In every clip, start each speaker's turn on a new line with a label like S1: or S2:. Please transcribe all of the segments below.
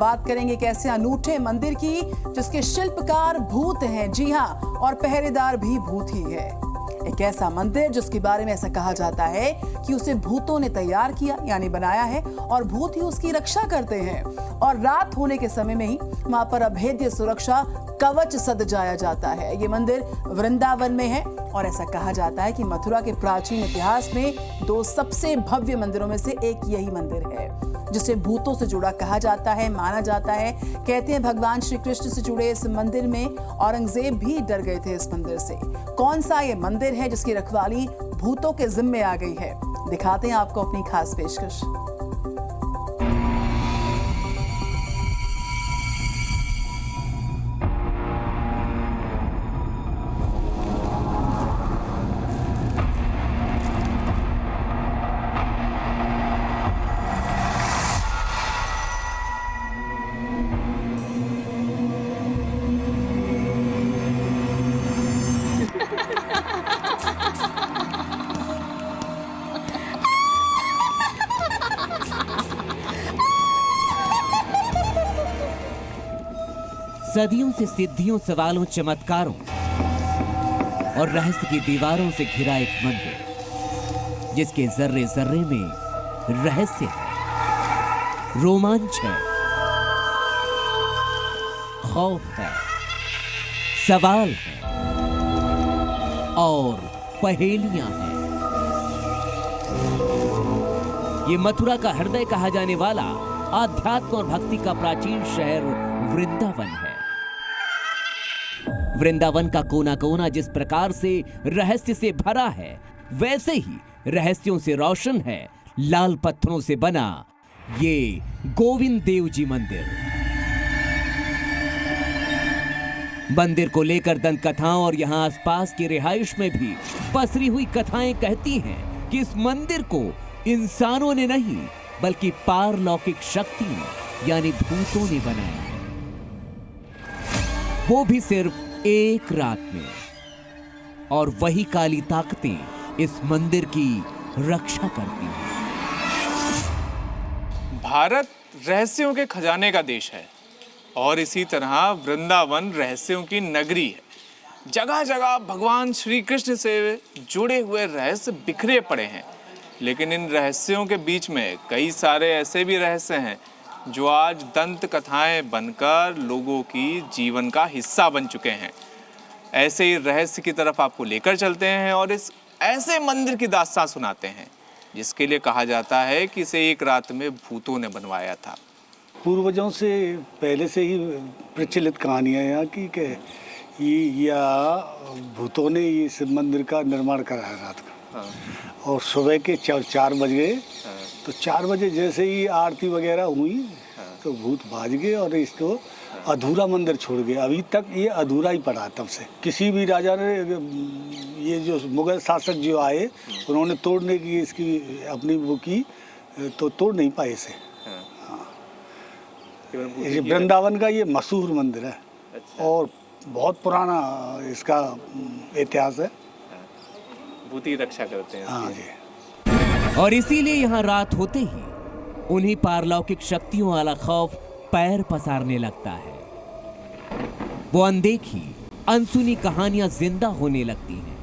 S1: बात करेंगे एक ऐसे अनूठे मंदिर की जिसके शिल्पकार भूत हैं। जी हां, और पहरेदार भी भूत ही है। एक ऐसा मंदिर जिसके बारे में ऐसा कहा जाता है कि उसे भूतों ने तैयार किया यानी बनाया है और भूत ही उसकी रक्षा करते हैं। और रात होने के समय में ही वहां पर अभेद्य सुरक्षा कवच सजाया जाता है। ये मंदिर वृंदावन में है और ऐसा कहा जाता है कि मथुरा के प्राचीन इतिहास में 2 सबसे भव्य मंदिरों में से एक यही मंदिर है जिसे भूतों से जुड़ा कहा जाता है, माना जाता है। कहते हैं भगवान श्री कृष्ण से जुड़े इस मंदिर में औरंगजेब भी डर गए थे इस मंदिर से। कौन सा ये मंदिर है जिसकी रखवाली भूतों के जिम्मे आ गई है, दिखाते हैं आपको अपनी खास पेशकश।
S2: सदियों से सिद्धियों, सवालों, चमत्कारों और रहस्य की दीवारों से घिरा एक मंदिर जिसके जर्रे जर्रे में रहस्य है, रोमांच है, खौफ है, सवाल है और पहेलियां हैं। ये मथुरा का हृदय कहा जाने वाला आध्यात्म और भक्ति का प्राचीन शहर वृंदावन है। वृंदावन का कोना कोना जिस प्रकार से रहस्य से भरा है, वैसे ही रहस्यों से रोशन है लाल पत्थरों से बना ये गोविंद देव जी मंदिर। मंदिर को लेकर दंत कथाओं और यहां आसपास की रिहाइश में भी पसरी हुई कथाएं कहती हैं कि इस मंदिर को इंसानों ने नहीं बल्कि पारलौकिक शक्तियों यानी भूतों ने बनाया, वो भी सिर्फ एक रात में। और वही काली ताकतें इस मंदिर की रक्षा करती हैं।
S3: भारत रहस्यों के खजाने का देश है और इसी तरह वृंदावन रहस्यों की नगरी है। जगह जगह भगवान श्री कृष्ण से जुड़े हुए रहस्य बिखरे पड़े हैं, लेकिन इन रहस्यों के बीच में कई सारे ऐसे भी रहस्य हैं जो आज दंत कथाएं बनकर लोगों की जीवन का हिस्सा बन चुके हैं। ऐसे ही रहस्य की तरफ आपको लेकर चलते हैं और इस ऐसे मंदिर की दास्तान सुनाते हैं जिसके लिए कहा जाता है कि इसे एक रात में भूतों ने बनवाया था।
S4: पूर्वजों से पहले से ही प्रचलित कहानियाँ यहाँ की कि या भूतों ने इस मंदिर का निर्माण कराया रात का। और सुबह के 4 बज गए तो 4 बजे जैसे ही आरती वगैरह हुई तो भूत भाग गए और इसको अधूरा मंदिर छोड़ गए। अभी तक ये अधूरा ही पड़ा। तब से किसी भी राजा ने, ये जो मुगल शासक जो आए उन्होंने तोड़ने की इसकी अपनी वो की तो तोड़ नहीं पाए इसे। ये वृंदावन का ये मशहूर मंदिर है। अच्छा। और बहुत पुराना इसका इतिहास है।
S3: भूत ही रक्षा करते हैं।
S4: हाँ जी।
S2: और इसीलिए यहाँ रात होते ही उन्हीं पारलौकिक शक्तियों वाला खौफ पैर पसारने लगता है। वो अनदेखी अनसुनी कहानियां जिंदा होने लगती हैं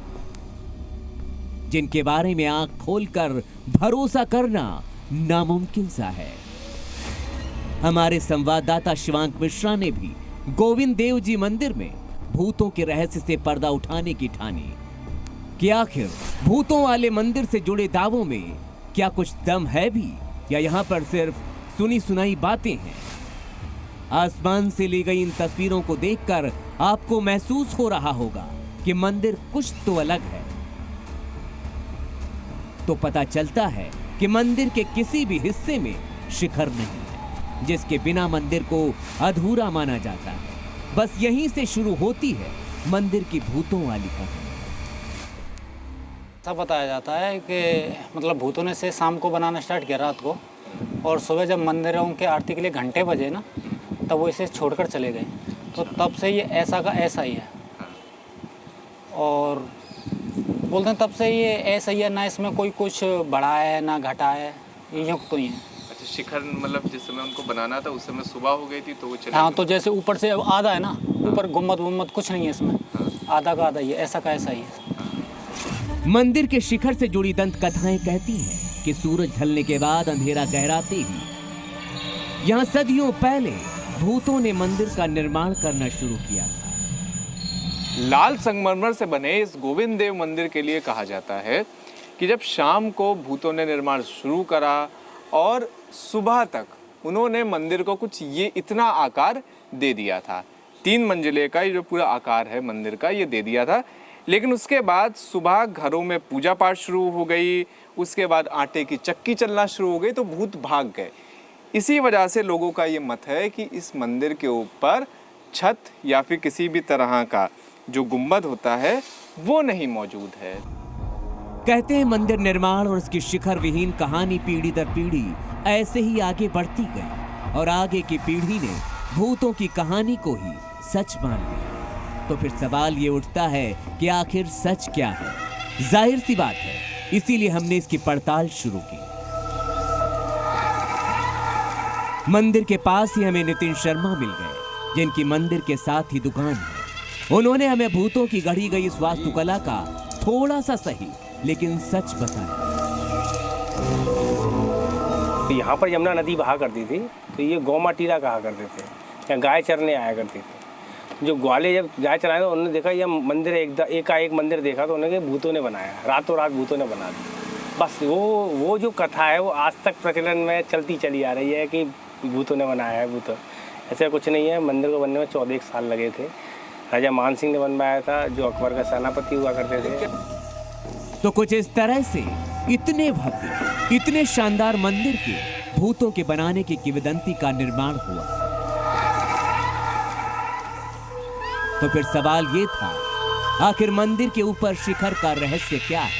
S2: जिनके बारे में आंख खोलकर भरोसा करना नामुमकिन सा है। हमारे संवाददाता शिवांक मिश्रा ने भी गोविंद देव जी मंदिर में भूतों के रहस्य से पर्दा उठाने की ठानी कि आखिर भूतों वाले मंदिर से जुड़े दावों में क्या कुछ दम है भी या यहाँ पर सिर्फ सुनी सुनाई बातें हैं। आसमान से ली गई इन तस्वीरों को देखकर आपको महसूस हो रहा होगा कि मंदिर कुछ तो अलग है। तो पता चलता है कि मंदिर के किसी भी हिस्से में शिखर नहीं है, जिसके बिना मंदिर को अधूरा माना जाता है। बस यहीं से शुरू होती है मंदिर की भूतों वाली कहानी।
S5: ऐसा बताया जाता है कि मतलब भूतों ने से शाम को बनाना स्टार्ट किया रात को, और सुबह जब मंदिरों के आरती के लिए घंटे बजे ना, तब वो इसे छोड़कर चले गए। तो तब से ये ऐसा का ऐसा ही है। और बोलते हैं तब से ये ऐसा ही है, ना इसमें कोई कुछ बढ़ा है ना घटा है, ये यूँ तो ही है।
S3: अच्छा, शिखर मतलब जिस समय उनको बनाना था उस समय सुबह हो गई थी तो वो चले
S5: हाँ,
S3: गए।
S5: तो जैसे ऊपर से आधा है ना, ऊपर गुम्बद वुम्बद कुछ नहीं है इसमें, आधा का आधा ही है, ऐसा का ऐसा ही है।
S2: मंदिर के शिखर से जुड़ी दंत कथाएं कहती हैं कि सूरज ढलने के बाद अंधेरा गहराते ही यहाँ सदियों पहले भूतों ने मंदिर का निर्माण करना शुरू किया था।
S3: लाल संगमरमर से बने इस गोविंद देव मंदिर के लिए कहा जाता है कि जब शाम को भूतों ने निर्माण शुरू करा और सुबह तक उन्होंने मंदिर को कुछ ये इतना आकार दे दिया था, 3 मंजिले का ये जो पूरा आकार है मंदिर का ये दे दिया था। लेकिन उसके बाद सुबह घरों में पूजा पाठ शुरू हो गई, उसके बाद आटे की चक्की चलना शुरू हो गई तो भूत भाग गए। इसी वजह से लोगों का ये मत है कि इस मंदिर के ऊपर छत या फिर किसी भी तरह का जो गुंबद होता है वो नहीं मौजूद है।
S2: कहते हैं मंदिर निर्माण और उसकी शिखर विहीन कहानी पीढ़ी दर पीढ़ी ऐसे ही आगे बढ़ती गई और आगे की पीढ़ी ने भूतों की कहानी को ही सच मान लिया। तो फिर सवाल ये उठता है कि आखिर सच क्या है? जाहिर सी बात है, इसीलिए हमने इसकी पड़ताल शुरू की। मंदिर के पास ही हमें नितिन शर्मा मिल गए, जिनकी मंदिर के साथ ही दुकान है। उन्होंने हमें भूतों की गढ़ी गई इस वास्तुकला का थोड़ा सा सही लेकिन सच बताया।
S6: यहाँ पर यमुना नदी बहा करती थी तो ये गौ माटीरा कहा करते थे, यहाँ गाय चरने आया करती थी। जो ग्वाले जब गाय चराए तो उन्होंने देखा यह मंदिर एक मंदिर देखा तो उन्होंने भूतों ने बनाया, रातों रात भूतों ने बना दिया। बस वो जो कथा है वो आज तक प्रचलन में चलती चली आ रही है कि भूतों ने बनाया है। भूत ऐसा कुछ नहीं है। मंदिर को बनने में 14 साल लगे थे। राजा मान सिंह ने बनवाया था जो अकबर का सेनापति हुआ करते थे।
S2: तो कुछ इस तरह से इतने भव्य इतने शानदार मंदिर के भूतों के बनाने की किंवदंती का निर्माण हुआ। तो फिर सवाल ये था, आखिर मंदिर के ऊपर शिखर का रहस्य क्या है?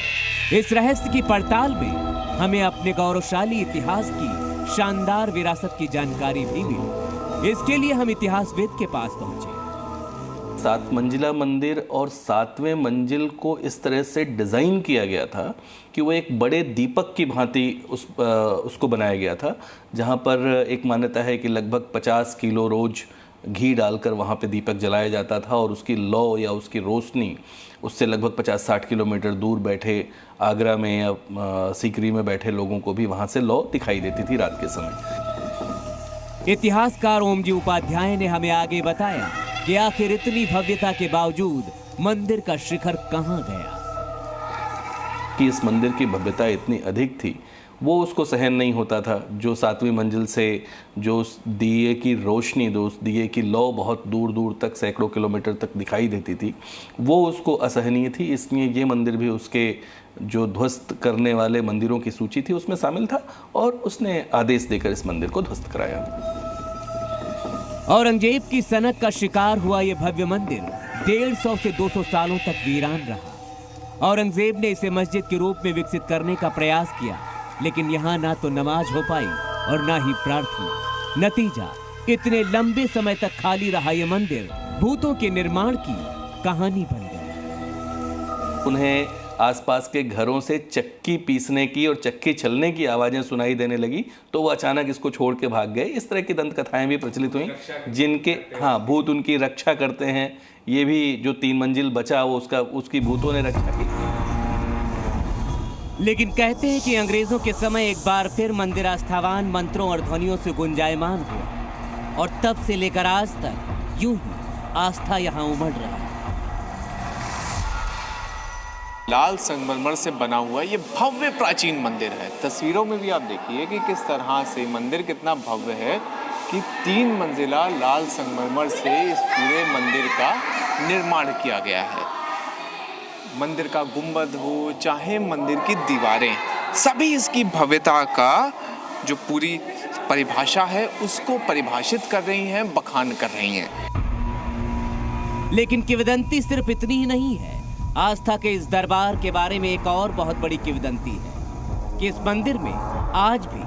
S2: इस रहस्य की पड़ताल में हमें अपने गौरवशाली इतिहास की शानदार विरासत की जानकारी भी मिली। इसके लिए हम इतिहासविद के पास पहुंचे।
S7: 7 मंजिला मंदिर और 7वें मंजिल को इस तरह से डिज़ाइन किया गया था कि वो एक बड़े दीपक की भांति उसको बनाया गया था, जहाँ पर एक मान्यता है कि लगभग 50 किलो रोज घी डालकर वहाँ पे दीपक जलाया जाता था और उसकी लौ या उसकी रोशनी उससे लगभग 50-60 किलोमीटर दूर बैठे आगरा में या सीकरी में बैठे लोगों को भी वहाँ से लौ दिखाई देती थी रात के समय।
S2: इतिहासकार ओमजी उपाध्याय ने हमें आगे बताया कि आखिर इतनी भव्यता के बावजूद मंदिर का शिखर कहां गया।
S7: कि इस मंदिर की भव्यता इतनी अधिक थी वो उसको सहन नहीं होता था। जो 7वीं मंजिल से जो दिए की रोशनी, जो दिए की लौ बहुत दूर दूर तक सैकड़ों किलोमीटर तक दिखाई देती थी, वो उसको असहनीय थी। इसलिए ये मंदिर भी उसके जो ध्वस्त करने वाले मंदिरों की सूची थी उसमें शामिल था और उसने आदेश देकर इस मंदिर को ध्वस्त कराया।
S2: औरंगजेब की सनक का शिकार हुआ यह भव्य मंदिर 150 से 200 सालों तक वीरान रहा। औरंगजेब ने इसे मस्जिद के रूप में विकसित करने का प्रयास किया, लेकिन यहाँ ना तो नमाज हो पाई और ना ही प्रार्थना। नतीजा, इतने लंबे समय तक खाली रहा यह मंदिर भूतों के निर्माण की कहानी बन गया।
S7: उन्हें आसपास के घरों से चक्की पीसने की और चक्की चलने की आवाज़ें सुनाई देने लगी तो वो अचानक इसको छोड़ के भाग गए। इस तरह की दंत कथाएं भी प्रचलित हुई जिनके भूत उनकी रक्षा करते हैं। ये भी जो 3 मंजिल बचा वो उसकी भूतों ने रक्षा की।
S2: लेकिन कहते हैं कि अंग्रेजों के समय एक बार फिर मंदिर आस्थावान मंत्रों और ध्वनियों से गुंजायमान हुआ और तब से लेकर आज तक यूं ही आस्था यहाँ उमड़ रही है।
S3: लाल संगमरमर से बना हुआ ये भव्य प्राचीन मंदिर है। तस्वीरों में भी आप देखिए कि किस तरह से मंदिर कितना भव्य है कि 3 मंजिला लाल संगमरमर से इस पूरे मंदिर का निर्माण किया गया है। मंदिर का गुंबद हो चाहे मंदिर की दीवारें, सभी इसकी भव्यता का जो पूरी परिभाषा है उसको परिभाषित कर रही हैं, बखान कर रही हैं।
S2: लेकिन किंवदंती सिर्फ इतनी ही नहीं है। आस्था के इस दरबार के बारे में एक और बहुत बड़ी किंवदंती है कि इस मंदिर में आज भी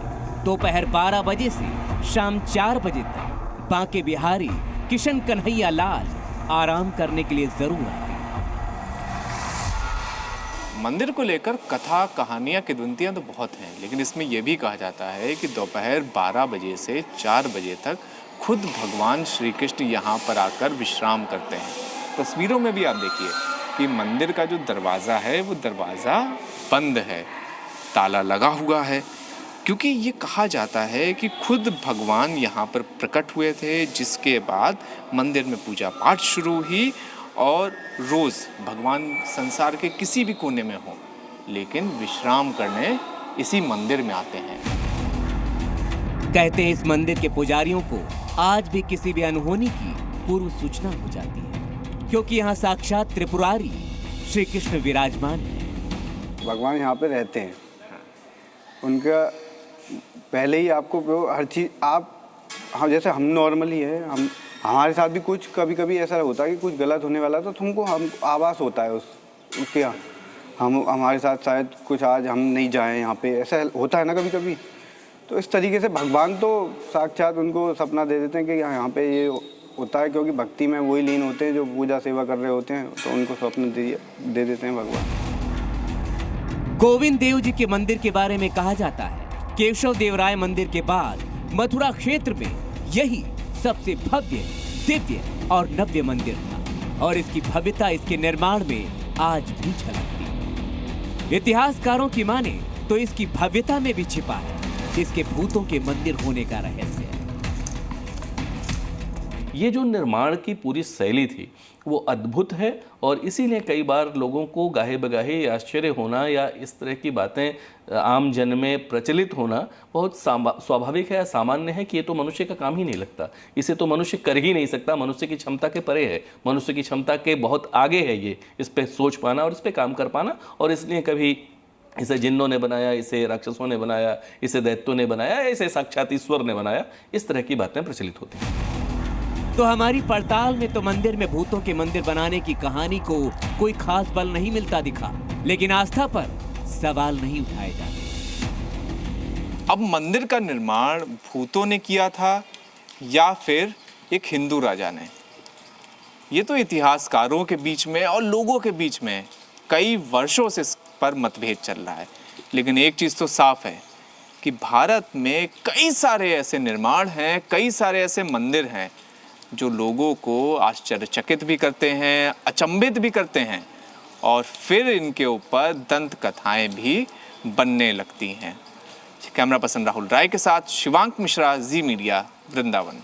S2: दोपहर 12 बजे से शाम 4 बजे तक बांके बिहारी किशन कन्हैया लाल आराम करने के लिए जरूर आते हैं।
S3: मंदिर को लेकर कथा कहानियाँ किंवदंतियाँ तो बहुत हैं, लेकिन इसमें यह भी कहा जाता है कि दोपहर 12 बजे से 4 बजे तक खुद भगवान श्री कृष्ण यहाँ पर आकर विश्राम करते हैं। तस्वीरों में भी आप देखिए कि मंदिर का जो दरवाज़ा है वो दरवाज़ा बंद है, ताला लगा हुआ है, क्योंकि ये कहा जाता है कि खुद भगवान यहाँ पर प्रकट हुए थे, जिसके बाद मंदिर में पूजा पाठ शुरू हुई और रोज़ भगवान संसार के किसी भी कोने में हो, लेकिन विश्राम करने इसी मंदिर में आते हैं।
S2: कहते हैं इस मंदिर के पुजारियों को आज भी किसी भी अनहोनी की पूर्व सूचना हो जाती है, क्योंकि यहाँ साक्षात त्रिपुरारी श्री कृष्ण विराजमान है।
S8: भगवान यहाँ पे रहते हैं, उनका पहले ही आपको हर चीज़ आप जैसे हम नॉर्मली है, हमारे साथ भी कुछ कभी कभी ऐसा होता है कि कुछ गलत होने वाला तो तुमको हम आभास होता है उसके हमारे साथ शायद कुछ आज हम नहीं जाएं यहाँ पे, ऐसा होता है ना कभी कभी। तो इस तरीके से भगवान तो साक्षात उनको सपना दे देते हैं कि यहाँ पे ये होता है, क्योंकि भक्ति में वही लीन होते हैं जो पूजा सेवा कर रहे होते हैं, तो उनको स्वप्न दे देते हैं भगवान।
S2: गोविंद देव जी के मंदिर के बारे में कहा जाता है केशव देवराय मंदिर के बाद मथुरा क्षेत्र में यही सबसे भव्य, दिव्य और नव्य मंदिर था, और इसकी भव्यता इसके निर्माण में आज भी झलकती है। इतिहासकारों की माने तो इसकी भव्यता में भी छिपा है इसके भूतों के मंदिर होने का रहस्य।
S7: ये जो निर्माण की पूरी शैली थी वो अद्भुत है, और इसीलिए कई बार लोगों को गाहे बगाहे आश्चर्य होना या इस तरह की बातें आम जन में प्रचलित होना बहुत स्वाभाविक है या सामान्य है कि ये तो मनुष्य का काम ही नहीं लगता, इसे तो मनुष्य कर ही नहीं सकता, मनुष्य की क्षमता के परे है, मनुष्य की क्षमता के बहुत आगे है ये इस पर सोच पाना और इस पर काम कर पाना। और इसलिए कभी इसे जिन्नों ने बनाया, इसे राक्षसों ने बनाया, इसे दैत्यों ने बनाया, इसे साक्षात ईश्वर ने बनाया, इस तरह की बातें प्रचलित होती हैं।
S2: तो हमारी पड़ताल में तो मंदिर में भूतों के मंदिर बनाने की कहानी को कोई खास बल नहीं मिलता दिखा, लेकिन आस्था पर सवाल नहीं उठाए जाते।
S3: अब मंदिर का निर्माण भूतों ने किया था या फिर एक हिंदू राजा ने, ये तो इतिहासकारों के बीच में और लोगों के बीच में कई वर्षों से इस पर मतभेद चल रहा है। लेकिन एक चीज़ तो साफ है कि भारत में कई सारे ऐसे निर्माण हैं, कई सारे ऐसे मंदिर हैं जो लोगों को आश्चर्यचकित भी करते हैं, अचंभित भी करते हैं, और फिर इनके ऊपर दंत कथाएं भी बनने लगती हैं। कैमरा पर्सन राहुल राय के साथ शिवांक मिश्रा, जी मीडिया, वृंदावन।